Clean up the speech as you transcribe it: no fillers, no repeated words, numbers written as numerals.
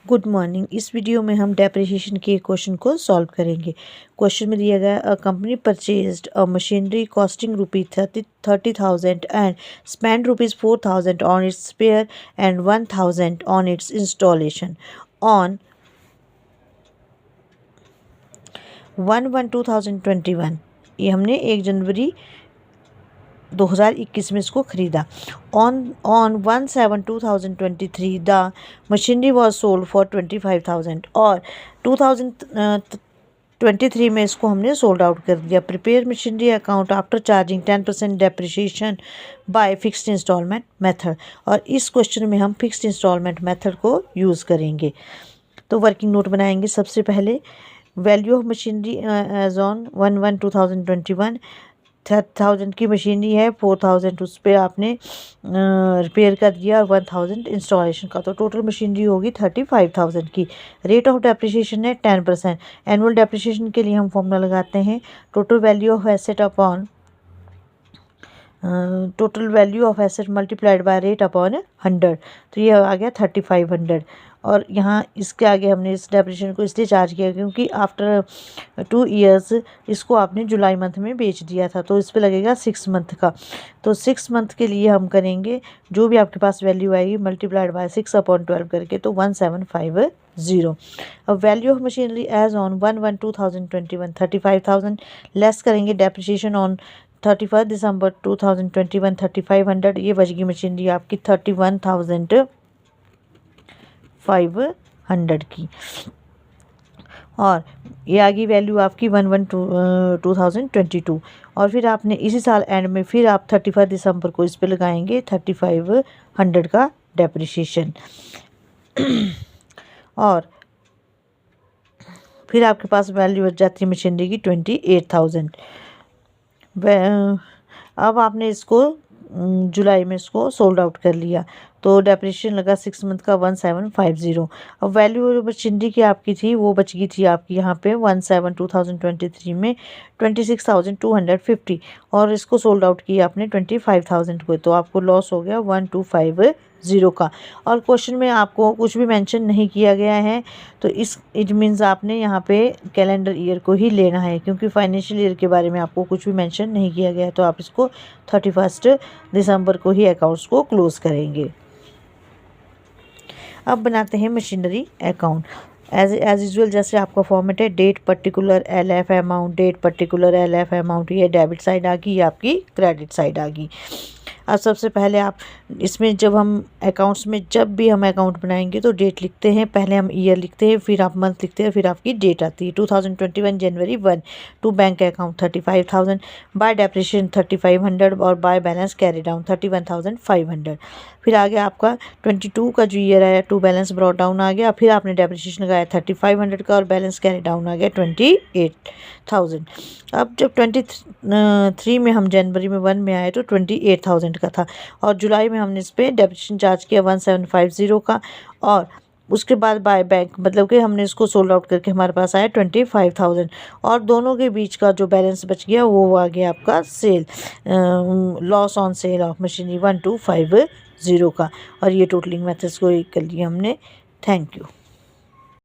Good morning. इस video में हम डेप्रिसिएशन के क्वेश्चन को सॉल्व करेंगे। क्वेश्चन में दिया गया, a company purchased a machinery costing ₹30,000 and spend ₹4,000 on its spare and 1,000 on its installation on 1/1/2021। ये हमने 1 जनवरी 2021 में इसको खरीदा। On 1/7/2023 the machinery was sold for 25,000 और 2023 में इसको हमने सोल्ड आउट कर दिया। Prepare machinery account after charging 10% depreciation by fixed instalment method. और इस क्वेश्चन में हम फिक्स्ड इंस्टॉलमेंट मेथड को यूज़ करेंगे। तो वर्किंग नोट बनाएंगे। सबसे पहले value of machinery as on 1/1/2021 1000 की मशीनरी है, 4000 उस पर आपने रिपेयर कर दिया और 1000 इंस्टॉलेशन का, तो टोटल मशीनरी होगी 35,000 की। रेट ऑफ डेप्रिसिएशन है 10%। एनुअल डेप्रिसिएशन के लिए हम फॉर्मूला लगाते हैं total value of asset upon total value of asset multiplied by rate upon 100, तो ये आ गया 3500। और यहाँ इसके आगे हमने इस डेप्रिसिएशन को इसलिए चार्ज किया क्योंकि आफ्टर 2 ईयर्स इसको आपने जुलाई मंथ में बेच दिया था, तो इस पे लगेगा 6 मंथ का। तो 6 मंथ के लिए हम करेंगे जो भी आपके पास वैल्यू आएगी मल्टीप्लाइड बाय 6/12 करके, तो 1750। अब value of machinery as on 1/1/2021 35,000 less करेंगे डेप्रिसिएशन ऑन 31 दिसंबर 2021 3500, ये बच गई मशीनरी आपकी 31,500 की। और ये आ गई वैल्यू आपकी 1/1/2022। और फिर आपने इसी साल एंड में फिर आप 31 दिसंबर को इस पे लगाएंगे 3500 का डेप्रिसिएशन। और फिर आपके पास वैल्यू बच जाती है मशीनरी की 28,000। अब आपने इसको जुलाई में इसको सोल्ड आउट कर लिया, तो डेप्रिसिएशन लगा 6 मंथ का 1750। अब वैल्यू मशीनरी की आपकी थी वो बच गई थी आपकी यहाँ पे 1/7/2023 में 26,250, और इसको सोल्ड आउट किया आपने 25,000 को, तो आपको लॉस हो गया 1250 का। और क्वेश्चन में आपको कुछ भी मेंशन नहीं किया गया है, तो इट मीन्स आपने यहाँ पे कैलेंडर ईयर को ही लेना है क्योंकि फाइनेंशियल ईयर के बारे में आपको कुछ भी मेंशन नहीं किया गया है, तो आप इसको 31 दिसंबर को ही अकाउंट्स को क्लोज करेंगे। अब बनाते हैं मशीनरी अकाउंट। एज यूजुअल जैसे आपका फॉर्मेट है, date particular LF amount, date particular LF amount, ये डेबिट साइड आ गई, ये आपकी क्रेडिट साइड आ गई। अब सबसे पहले आप इसमें जब हम अकाउंट्स में जब भी हम अकाउंट बनाएंगे तो डेट लिखते हैं, पहले हम ईयर लिखते हैं, फिर आप मंथ लिखते हैं, फिर आपकी डेट आती है। 2021 जनवरी 1 to bank account 35,000, by depreciation 3500 और बाय बैलेंस कैरी डाउन 31,500। फिर आगे आपका 22 का जो ईयर आया टू बैलेंस ब्रॉट डाउन आ गया, फिर आपने डेप्रिसिएशन लगाया 3500 का और बैलेंस कैरी डाउन आ गया 28,000। अब जब 23 में हम जनवरी में 1 में आए तो 28,000 का था, और जुलाई में हमने इस पर डेप्रिसिएशन चार्ज किया 1750 का, और उसके बाद बाय बैंक मतलब कि हमने इसको सोल्ड आउट करके हमारे पास आया 25,000, और दोनों के बीच का जो बैलेंस बच गया वो आ गया आपका sale loss on sale of machinery 1250 का। और ये टोटलिंग मेथड्स को कर लिया हमने। Thank you.